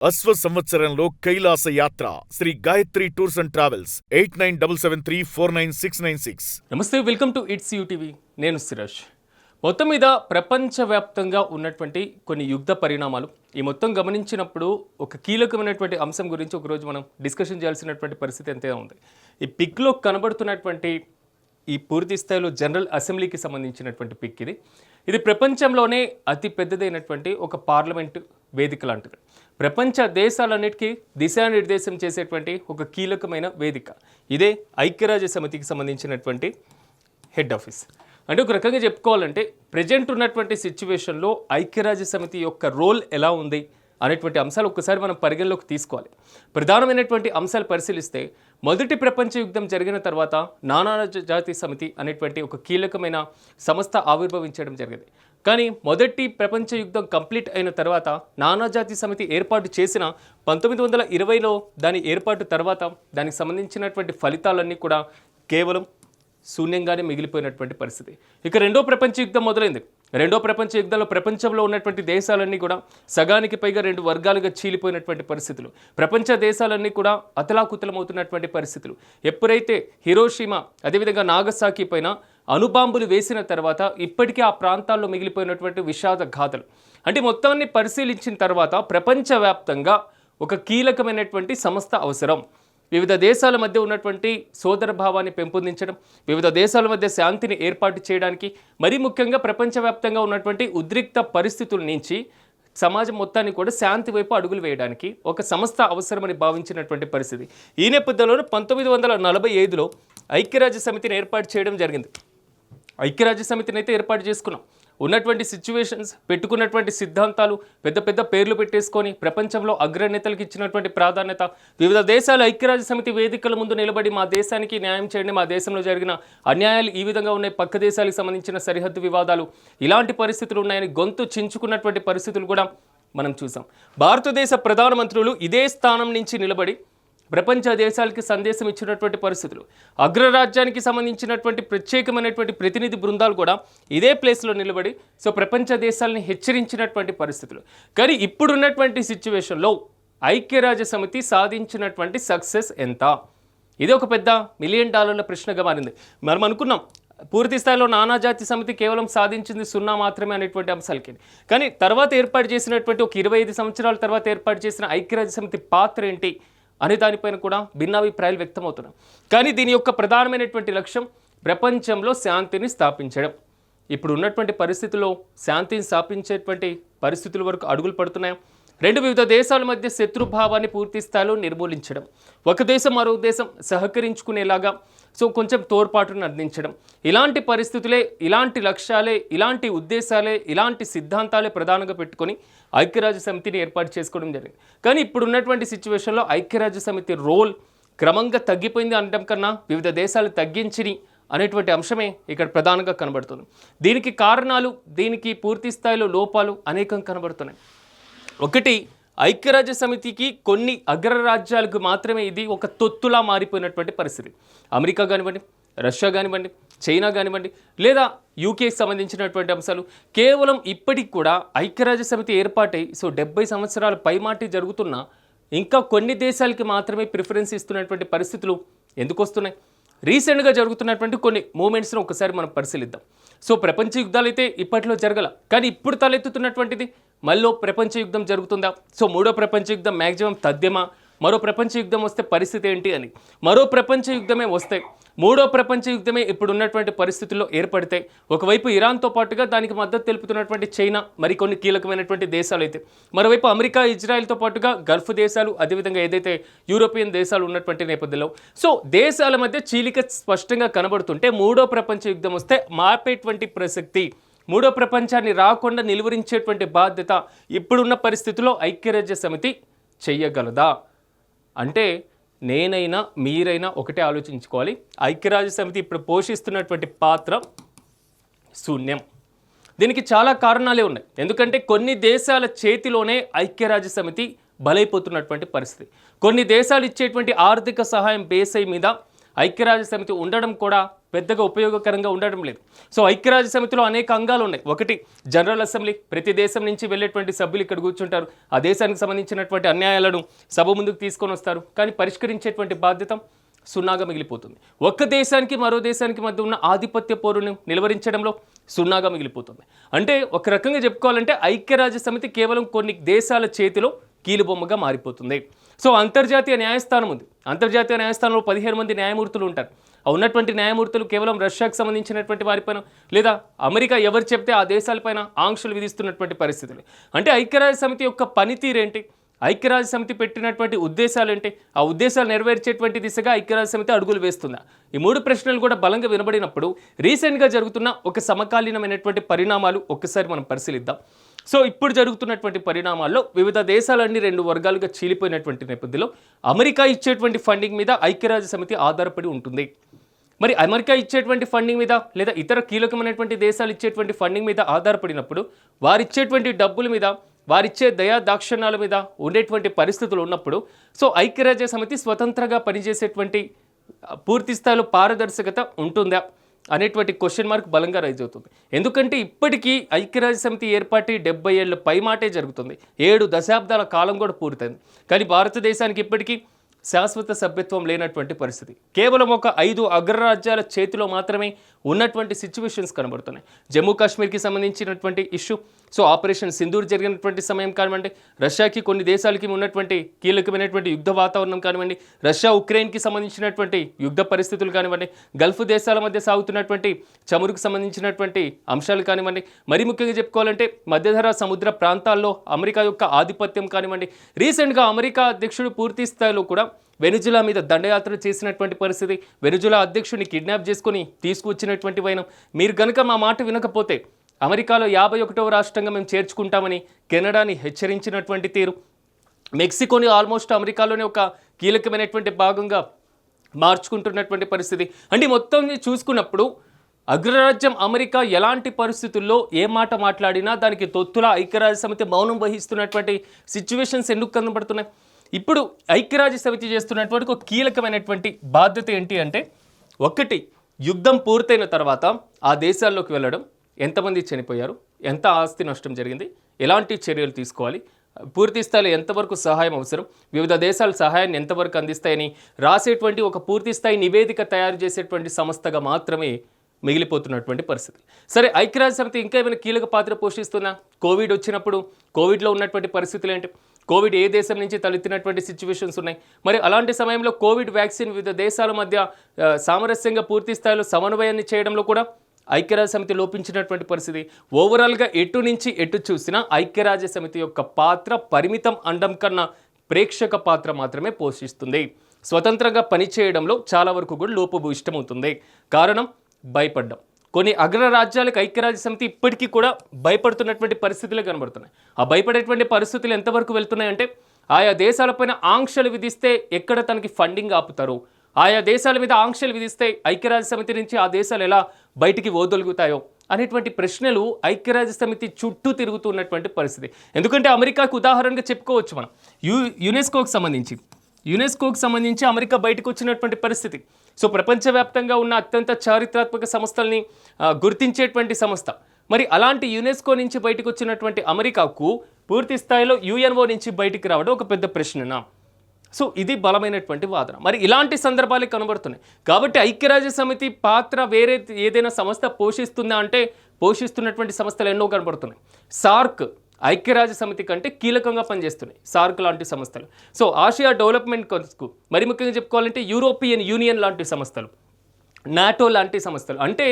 అశ్వ సంవత్సరంలో కైలాస యాత్ర Shri Gayatri tours and travels 8977349696. నమస్తే, వెల్కమ్ టు ఇట్స్ యూటీవీ. నేను సిరాజ్. మొత్తం మీద ప్రపంచవ్యాప్తంగా ఉన్నటువంటి కొన్ని యుద్ధ పరిణామాలు ఈ మొత్తం గమనించినప్పుడు ఒక కీలకమైనటువంటి అంశం గురించి ఒకరోజు మనం డిస్కషన్ చేయాల్సినటువంటి పరిస్థితి ఎంతైనా ఉంది. ఈ పిక్లో కనబడుతున్నటువంటి ఈ పూర్తి స్థాయిలో జనరల్ అసెంబ్లీకి సంబంధించినటువంటి పిక్ ఇది ప్రపంచంలోనే అతి పెద్దదైనటువంటి ఒక పార్లమెంట్ వేదిక లాంటిది. ప్రపంచ దేశాలన్నిటికీ దిశానిర్దేశం చేసేటువంటి ఒక కీలకమైన వేదిక. ఇదే ఐక్యరాజ్య సమితికి సంబంధించినటువంటి హెడ్ ఆఫీస్. అంటే ఒక రకంగా చెప్పుకోవాలంటే ప్రజెంట్ ఉన్నటువంటి సిచ్యువేషన్లో ఐక్యరాజ్య సమితి యొక్క రోల్ ఎలా ఉంది అనేటువంటి అంశాలు ఒక్కసారి మనం పరిగణలోకి తీసుకోవాలి. ప్రధానమైనటువంటి అంశాలు పరిశీలిస్తే మొదటి ప్రపంచ యుద్ధం జరిగిన తర్వాత నానాజాతి సమితి అనేటువంటి ఒక కీలకమైన సంస్థ ఆవిర్భవించడం జరిగింది. కానీ మొదటి ప్రపంచ యుద్ధం కంప్లీట్ అయిన తర్వాత నానాజాతి సమితి ఏర్పాటు చేసిన 1920లో దాని ఏర్పాటు తర్వాత దానికి సంబంధించినటువంటి ఫలితాలన్నీ కూడా కేవలం శూన్యంగానే మిగిలిపోయినటువంటి పరిస్థితి. ఇక రెండో ప్రపంచ యుద్ధం మొదలైంది. రెండో ప్రపంచ యుద్ధంలో ప్రపంచంలో ఉన్నటువంటి దేశాలన్నీ కూడా సగానికి పైగా రెండు వర్గాలుగా చీలిపోయినటువంటి పరిస్థితులు. ప్రపంచ దేశాలన్నీ కూడా అతలాకుతలమవుతున్నటువంటి పరిస్థితులు. ఎప్పుడైతే హిరోషిమా అదేవిధంగా నాగసాకి పైన అణుబాంబులు వేసిన తర్వాత ఇప్పటికీ ఆ ప్రాంతాల్లో మిగిలిపోయినటువంటి విషాద గాథలు. అంటే మొత్తాన్ని పరిశీలించిన తర్వాత ప్రపంచవ్యాప్తంగా ఒక కీలకమైనటువంటి సంస్థ అవసరం. వివిధ దేశాల మధ్య ఉన్నటువంటి సోదర భావాన్ని పెంపొందించడం, వివిధ దేశాల మధ్య శాంతిని ఏర్పాటు చేయడానికి, మరీ ముఖ్యంగా ప్రపంచవ్యాప్తంగా ఉన్నటువంటి ఉద్రిక్త పరిస్థితుల నుంచి సమాజం మొత్తాన్ని కూడా శాంతి వైపు అడుగులు వేయడానికి ఒక సంస్థ అవసరమని భావించినటువంటి పరిస్థితి. ఈ నేపథ్యంలో 1945లో ఐక్యరాజ్య సమితిని ఏర్పాటు చేయడం జరిగింది. ఐక్యరాజ్య సమితిని అయితే ఏర్పాటు చేసుకున్నాం. ఉన్నటువంటి సిచ్యువేషన్స్, పెట్టుకున్నటువంటి సిద్ధాంతాలు, పెద్ద పెద్ద పేర్లు పెట్టేసుకొని ప్రపంచంలో అగ్రనేతలకు ఇచ్చినటువంటి ప్రాధాన్యత, వివిధ దేశాల ఐక్యరాజ్య సమితి వేదికల ముందు నిలబడి మా దేశానికి న్యాయం చేయండి, మా దేశంలో జరిగిన అన్యాయాలు ఈ విధంగా ఉన్నాయి, పక్క దేశాలకు సంబంధించిన సరిహద్దు వివాదాలు, ఇలాంటి పరిస్థితులు ఉన్నాయని గొంతు చించుకున్నటువంటి పరిస్థితులు కూడా మనం చూసాం. భారతదేశ ప్రధానమంత్రులు ఇదే స్థానం నుంచి నిలబడి ప్రపంచ దేశాలకి సందేశం ఇచ్చినటువంటి పరిస్థితులు. అగ్రరాజ్యానికి సంబంధించినటువంటి ప్రత్యేకమైనటువంటి ప్రతినిధి బృందాలు కూడా ఇదే ప్లేస్లో నిలబడి ప్రపంచ దేశాలని హెచ్చరించినటువంటి పరిస్థితులు. కానీ ఇప్పుడున్నటువంటి సిచ్యువేషన్లో ఐక్యరాజ్య సమితి సాధించినటువంటి సక్సెస్ ఎంత? ఇది ఒక పెద్ద $1 మిలియన్ ప్రశ్నగా మారింది. మనం అనుకున్నాం పూర్తి స్థాయిలో నానాజాతి సమితి కేవలం సాధించింది 0 మాత్రమే అనేటువంటి అంశాలకి. కానీ తర్వాత ఏర్పాటు చేసినటువంటి ఒక 25 సంవత్సరాల తర్వాత ఏర్పాటు చేసిన ఐక్యరాజ్య సమితి పాత్ర ఏంటి అనే దానిపైన కూడా భిన్నాభిప్రాయాలు వ్యక్తమవుతున్నాయి. కానీ దీని యొక్క ప్రధానమైనటువంటి లక్ష్యం ప్రపంచంలో శాంతిని స్థాపించడం. ఇప్పుడు ఉన్నటువంటి పరిస్థితుల్లో శాంతిని స్థాపించేటువంటి పరిస్థితుల వరకు అడుగులు పడుతున్నాయి. రెండు వివిధ దేశాల మధ్య శత్రుభావాన్ని పూర్తి స్థాయిలో నిర్మూలించడం, ఒక దేశం మరో దేశం సహకరించుకునేలాగా కొంచెం తోడ్పాటును అందించడం, ఇలాంటి పరిస్థితులే, ఇలాంటి లక్ష్యాలే, ఇలాంటి ఉద్దేశాలే, ఇలాంటి సిద్ధాంతాలే ప్రధానంగా పెట్టుకొని ఐక్యరాజ్య సమితిని ఏర్పాటు చేసుకోవడం జరిగింది. కానీ ఇప్పుడు ఉన్నటువంటి సిచ్యువేషన్లో ఐక్యరాజ్య సమితి రోల్ క్రమంగా తగ్గిపోయింది అనడం కన్నా వివిధ దేశాలు తగ్గించిని అనేటువంటి అంశమే ఇక్కడ ప్రధానంగా కనబడుతుంది. దీనికి కారణాలు, దీనికి పూర్తి స్థాయిలో లోపాలు అనేకం కనబడుతున్నాయి. ఒకటి, ఐక్యరాజ్య సమితికి కొన్ని అగ్రరాజ్యాలకు మాత్రమే ఇది ఒక తొత్తులా మారిపోయినటువంటి పరిస్థితి. అమెరికా కానివ్వండి, రష్యా కానివ్వండి, చైనా కానివ్వండి, లేదా యూకేకి సంబంధించినటువంటి అంశాలు కేవలం ఇప్పటికి కూడా ఐక్యరాజ్య సమితి ఏర్పాటై 70 సంవత్సరాల పైమాటి జరుగుతున్నా ఇంకా కొన్ని దేశాలకి మాత్రమే ప్రిఫరెన్స్ ఇస్తున్నటువంటి పరిస్థితులు ఎందుకు వస్తున్నాయి? రీసెంట్గా జరుగుతున్నటువంటి కొన్ని మూమెంట్స్ను ఒకసారి మనం పరిశీలిద్దాం. ప్రపంచ యుద్ధాలు అయితే ఇప్పట్లో జరగల, కానీ ఇప్పుడు తలెత్తుతున్నటువంటిది మళ్ళీ ప్రపంచ యుద్ధం జరుగుతుందా? మూడో ప్రపంచ యుద్ధం మ్యాక్సిమం తథ్యమా? మరో ప్రపంచ యుద్ధం వస్తే పరిస్థితి ఏంటి అని, మరో ప్రపంచ యుద్ధమే వస్తే, మూడో ప్రపంచ యుద్ధమే ఇప్పుడు ఉన్నటువంటి పరిస్థితుల్లో ఏర్పడితే, ఒకవైపు ఇరాన్తో పాటుగా దానికి మద్దతు తెలుపుతున్నటువంటి చైనా, మరికొన్ని కీలకమైనటువంటి దేశాలు అయితే, మరోవైపు అమెరికా, ఇజ్రాయెల్తో పాటుగా గల్ఫ్ దేశాలు, అదేవిధంగా ఏదైతే యూరోపియన్ దేశాలు ఉన్నటువంటి నేపథ్యంలో దేశాల మధ్య చీలిక స్పష్టంగా కనబడుతుంటే మూడో ప్రపంచ యుద్ధం వస్తే మాపేటువంటి ప్రసక్తి, మూడో ప్రపంచాన్ని రాకుండా నిలువరించేటువంటి బాధ్యత ఇప్పుడున్న పరిస్థితుల్లో ఐక్యరాజ్య సమితి చెయ్యగలదా అంటే, నేనైనా మీరైనా ఒకటే ఆలోచించుకోవాలి. ఐక్యరాజ్య సమితి ఇప్పుడు పోషిస్తున్నటువంటి పాత్ర శూన్యం. దీనికి చాలా కారణాలే ఉన్నాయి. ఎందుకంటే కొన్ని దేశాల చేతిలోనే ఐక్యరాజ్య సమితి బలైపోతున్నటువంటి పరిస్థితి. కొన్ని దేశాలు ఇచ్చేటువంటి ఆర్థిక సహాయం బేస్ మీద ఐక్యరాజ్య సమితి ఉండడం కూడా పెద్దగా ఉపయోగకరంగా ఉండడం లేదు. సో ఐక్యరాజ్య సమితిలో అనేక అంగాలు ఉన్నాయి. ఒకటి జనరల్ అసెంబ్లీ, ప్రతి దేశం నుంచి వెళ్ళేటువంటి సభ్యులు ఇక్కడ కూర్చుంటారు, ఆ దేశానికి సంబంధించినటువంటి అన్యాయాలను సభ ముందుకు తీసుకొని వస్తారు, కానీ పరిష్కరించేటువంటి బాధ్యత సున్నాగా మిగిలిపోతుంది. ఒక్క దేశానికి మరో దేశానికి మధ్య ఉన్న ఆధిపత్య పోరును నిలువరించడంలో సున్నాగా మిగిలిపోతుంది. అంటే ఒక రకంగా చెప్పుకోవాలంటే ఐక్యరాజ్య సమితి కేవలం కొన్ని దేశాల చేతిలో కీలుబొమ్మగా మారిపోతుంది. సో అంతర్జాతీయ న్యాయస్థానం ఉంది. అంతర్జాతీయ న్యాయస్థానంలో 17 మంది న్యాయమూర్తులు ఉంటారు. ఆ ఉన్నటువంటి న్యాయమూర్తులు కేవలం రష్యాకు సంబంధించినటువంటి వారిపైన లేదా అమెరికా ఎవరు చెప్తే ఆ దేశాలపైన ఆంక్షలు విధిస్తున్నటువంటి పరిస్థితులు. అంటే ఐక్యరాజ్య సమితి యొక్క పనితీరేంటి, ఐక్యరాజ్య సమితి పెట్టినటువంటి ఉద్దేశాలు ఏంటి, ఆ ఉద్దేశాలు నెరవేర్చేటువంటి దిశగా ఐక్యరాజ్య సమితి అడుగులు వేస్తుందా? ఈ 3 ప్రశ్నలు కూడా బలంగా వినబడినప్పుడు రీసెంట్గా జరుగుతున్న ఒక సమకాలీనమైనటువంటి పరిణామాలు ఒక్కసారి మనం పరిశీలిద్దాం. సో ఇప్పుడు జరుగుతున్నటువంటి పరిణామాల్లో వివిధ దేశాలన్నీ 2 వర్గాలుగా చీలిపోయినటువంటి నేపథ్యంలో అమెరికా ఇచ్చేటువంటి ఫండింగ్ మీద ఐక్యరాజ్య సమితి ఆధారపడి ఉంటుంది. మరి అమెరికా ఇచ్చేటువంటి ఫండింగ్ మీద లేదా ఇతర కీలకమైనటువంటి దేశాలు ఇచ్చేటువంటి ఫండింగ్ మీద ఆధారపడినప్పుడు వారిచ్చేటువంటి డబ్బుల మీద, వారిచ్చే దయా దాక్షిణ్యాల మీద ఉండేటువంటి పరిస్థితులు ఉన్నప్పుడు సో ఐక్యరాజ్య సమితి స్వతంత్రంగా పనిచేసేటువంటి పూర్తి స్థాయిలో పారదర్శకత ఉంటుందా అనేటువంటి క్వశ్చన్ మార్క్ బలంగా రైజ్ అవుతుంది. ఎందుకంటే ఇప్పటికీ ఐక్యరాజ్య సమితి ఏర్పాటు 70 ఏళ్ళ పైమాటే జరుగుతుంది. 7 దశాబ్దాల కాలం కూడా పూర్తయింది. కానీ భారతదేశానికి ఇప్పటికీ శాశ్వత సభ్యత్వం లేనటువంటి పరిస్థితి. కేవలం ఒక 5 అగ్రరాజ్యాల చేతిలో మాత్రమే ఉన్నటువంటి సిచ్యువేషన్స్ కనబడుతున్నాయి. జమ్మూ కాశ్మీర్కి సంబంధించినటువంటి ఇష్యూ, సో ఆపరేషన్ సింధూర్ జరిగినటువంటి సమయం కానివ్వండి, రష్యాకి కొన్ని దేశాలకి ఉన్నటువంటి కీలకమైనటువంటి యుద్ధ వాతావరణం కానివ్వండి, రష్యా ఉక్రెయిన్కి సంబంధించినటువంటి యుద్ధ పరిస్థితులు కానివ్వండి, గల్ఫ్ దేశాల మధ్య సాగుతున్నటువంటి చమురుకు సంబంధించినటువంటి అంశాలు కానివ్వండి, మరి ముఖ్యంగా చెప్పుకోవాలంటే మధ్యధరా సముద్ర ప్రాంతాల్లో అమెరికా యొక్క ఆధిపత్యం కానివ్వండి, రీసెంట్గా అమెరికా అధ్యక్షుడు పూర్తి స్థాయిలో కూడా వెనుజులా మీద దండయాత్ర చేసినటువంటి పరిస్థితి, వెనుజులా అధ్యక్షుడిని కిడ్నాప్ చేసుకుని తీసుకువచ్చినటువంటి వైనం. మీరు కనుక మా మాట వినకపోతే అమెరికాలో 51వ రాష్ట్రంగా మేము చేర్చుకుంటామని కెనడాని హెచ్చరించినటువంటి తీరు, మెక్సికోని ఆల్మోస్ట్ అమెరికాలోనే ఒక కీలకమైనటువంటి భాగంగా మార్చుకుంటున్నటువంటి పరిస్థితి. అంటే మొత్తం చూసుకున్నప్పుడు అగ్రరాజ్యం అమెరికా ఎలాంటి పరిస్థితుల్లో ఏ మాట మాట్లాడినా దానికి తొత్తులా ఐక్యరాజ్య సమితి మౌనం వహిస్తున్నటువంటి సిచ్యువేషన్స్ ఎందుకు కనబడుతున్నాయి? ఇప్పుడు ఐక్యరాజ్య సమితి చేస్తున్నటువంటి ఒక కీలకమైనటువంటి బాధ్యత ఏంటి అంటే, ఒకటి యుద్ధం పూర్తయిన తర్వాత ఆ దేశాల్లోకి వెళ్ళడం, ఎంతమంది చనిపోయారు, ఎంత ఆస్తి నష్టం జరిగింది, ఎలాంటి చర్యలు తీసుకోవాలి, పూర్తి స్థాయిలో ఎంతవరకు సహాయం అవసరం, వివిధ దేశాలు సహాయాన్ని ఎంతవరకు అందిస్తాయని రాసేటువంటి ఒక పూర్తి స్థాయి నివేదిక తయారు చేసేటువంటి సంస్థగా మాత్రమే మిగిలిపోతున్నటువంటి పరిస్థితి. సరే, ఐక్యరాజ్య సమితి ఇంకా ఏమైనా కీలక పాత్ర పోషిస్తుందా? కోవిడ్ వచ్చినప్పుడు కోవిడ్లో ఉన్నటువంటి పరిస్థితులు ఏంటి, కోవిడ్ ఏ దేశం నుంచి తలెత్తినటువంటి సిచ్యువేషన్స్ ఉన్నాయి, మరి అలాంటి సమయంలో కోవిడ్ వ్యాక్సిన్ వివిధ దేశాల మధ్య సామరస్యంగా పూర్తి స్థాయిలో సమన్వయాన్ని చేయడంలో కూడా ఐక్యరాజ్య సమితి లోపించినటువంటి పరిస్థితి. ఓవరాల్గా ఎటు నుంచి ఎటు చూసినా ఐక్యరాజ్య సమితి యొక్క పాత్ర పరిమితం అండం కన్నా ప్రేక్షక పాత్ర మాత్రమే పోషిస్తుంది. స్వతంత్రంగా పనిచేయడంలో చాలా వరకు కూడా లోపభూయిష్టమవుతుంది. కారణం భయపడ్డం. కొన్ని అగ్రరాజ్యాలకు ఐక్యరాజ్య సమితి ఇప్పటికీ కూడా భయపడుతున్నటువంటి పరిస్థితులే కనబడుతున్నాయి. ఆ భయపడేటువంటి పరిస్థితులు ఎంతవరకు వెళ్తున్నాయంటే, ఆయా దేశాలపైన ఆంక్షలు విధిస్తే ఎక్కడ తనకి ఫండింగ్ ఆపుతారు, ఆయా దేశాల మీద ఆంక్షలు విధిస్తే ఐక్యరాజ్య సమితి నుంచి ఆ దేశాలు ఎలా బయటికి ఓదొలుగుతాయో అనేటువంటి ప్రశ్నలు ఐక్యరాజ్య సమితి చుట్టూ తిరుగుతున్నటువంటి పరిస్థితి. ఎందుకంటే అమెరికాకు ఉదాహరణగా చెప్పుకోవచ్చు మనం. యునెస్కోకి సంబంధించి అమెరికా బయటకు వచ్చినటువంటి పరిస్థితి. సో ప్రపంచవ్యాప్తంగా ఉన్న అత్యంత చారిత్రాత్మక సంస్థల్ని గుర్తించేటువంటి సంస్థ. మరి అలాంటి యునెస్కో నుంచి బయటకు వచ్చినటువంటి అమెరికాకు పూర్తి స్థాయిలో యుఎన్ఓ నుంచి బయటికి రావడం ఒక పెద్ద ప్రశ్ననా? సో ఇది బలమైనటువంటి వాదన. మరి ఇలాంటి సందర్భాలే కనబడుతున్నాయి. కాబట్టి ఐక్యరాజ్య సమితి పాత్ర వేరే ఏదైనా సంస్థ పోషిస్తుందా అంటే, పోషిస్తున్నటువంటి సంస్థలు ఎన్నో కనబడుతున్నాయి. సార్క్ ఐక్యరాజ్య సమితి కంటే కీలకంగా పనిచేస్తున్నాయి, సార్క్ లాంటి సంస్థలు. సో ఆసియా డెవలప్మెంట్ కౌన్సిల్కు, మరి ముఖ్యంగా చెప్పుకోవాలంటే యూరోపియన్ యూనియన్ లాంటి సంస్థలు, నాటో లాంటి సంస్థలు, అంటే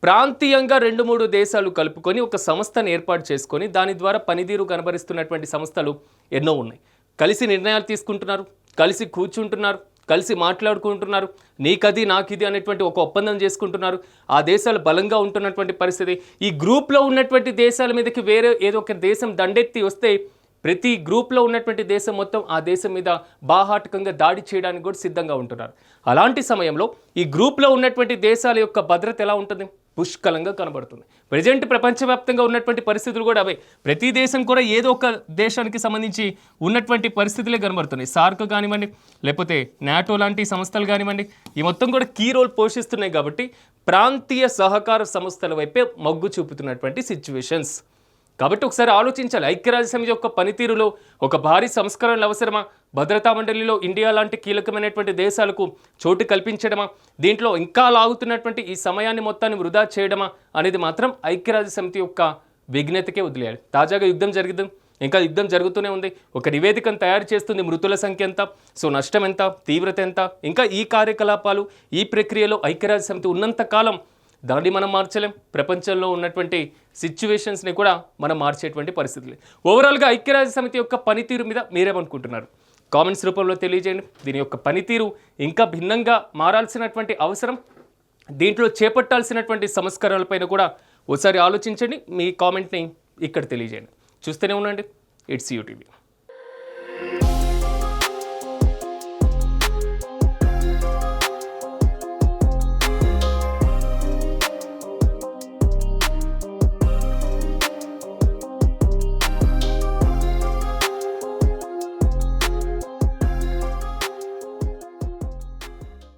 ప్రాంతీయంగా 2-3 దేశాలు కలుపుకొని ఒక సంస్థను ఏర్పాటు చేసుకొని దాని ద్వారా పనితీరు కనబరుస్తున్నటువంటి సంస్థలు ఎన్నో ఉన్నాయి. కలిసి నిర్ణయాలు తీసుకుంటున్నారు, కలిసి కూర్చుంటున్నారు, కలిసి మాట్లాడుకుంటున్నారు, నీకది నాకిది అనేటువంటి ఒక ఒప్పందం చేసుకుంటున్నారు. ఆ దేశాలు బలంగా ఉంటున్నటువంటి పరిస్థితి. ఈ గ్రూప్లో ఉన్నటువంటి దేశాల మీదకి వేరే ఏదో ఒక దేశం దండెత్తి వస్తే ప్రతి గ్రూప్లో ఉన్నటువంటి దేశం మొత్తం ఆ దేశం మీద బాహాటకంగా దాడి చేయడానికి కూడా సిద్ధంగా ఉంటున్నారు. అలాంటి సమయంలో ఈ గ్రూప్లో ఉన్నటువంటి దేశాల యొక్క భద్రత ఎలా ఉంటుంది? పుష్కలంగా కనబడుతుంది. ప్రజెంట్ ప్రపంచవ్యాప్తంగా ఉన్నటువంటి పరిస్థితులు కూడా అవే. ప్రతి దేశం కూడా ఏదో ఒక దేశానికి సంబంధించి ఉన్నటువంటి పరిస్థితులే కనబడుతున్నాయి. సార్క్ కానివ్వండి, లేకపోతే నాటో లాంటి సంస్థలు కానివ్వండి, ఈ మొత్తం కూడా కీ రోల్ పోషిస్తున్నాయి. కాబట్టి ప్రాంతీయ సహకార సంస్థల వైపే మొగ్గు చూపుతున్నటువంటి సిచ్యువేషన్స్. కాబట్టి ఒకసారి ఆలోచించాలి, ఐక్యరాజ్యసమితి యొక్క పనితీరులో ఒక భారీ సంస్కరణలు అవసరమా? భద్రతా మండలిలో ఇండియా లాంటి కీలకమైనటువంటి దేశాలకు చోటు కల్పించడమా? దీంట్లో ఇంకా లాగుతున్నటువంటి ఈ సమయాన్ని మొత్తాన్ని వృధా చేయడమా అనేది మాత్రం ఐక్యరాజ్యసమితి యొక్క విఘ్నతకే వదిలేయాలి. తాజాగా యుద్ధం జరిగింది, ఇంకా యుద్ధం జరుగుతూనే ఉంది. ఒక నివేదికను తయారు చేస్తుంది. మృతుల సంఖ్య ఎంత, సో నష్టం ఎంత, తీవ్రత ఎంత, ఇంకా ఈ కార్యకలాపాలు ఈ ప్రక్రియలో ఐక్యరాజ్యసమితి ఉన్నంత కాలం దాన్ని మనం మార్చలేం. ప్రపంచంలో ఉన్నటువంటి సిచ్యువేషన్స్ని కూడా మనం మార్చేటువంటి పరిస్థితులు. ఓవరాల్గా ఐక్యరాజ్యసమితి యొక్క పనితీరు మీద మీరేమనుకుంటున్నారు? కామెంట్స్ రూపంలో తెలియజేయండి. దీని యొక్క పనితీరు ఇంకా భిన్నంగా మారాల్సినటువంటి అవసరం, దీంట్లో చేపట్టాల్సినటువంటి సంస్కరణలపైన కూడా ఒకసారి ఆలోచించండి. మీ కామెంట్ని ఇక్కడ తెలియజేయండి. చూస్తూనే ఉండండి ఇట్స్ యూటీవీ.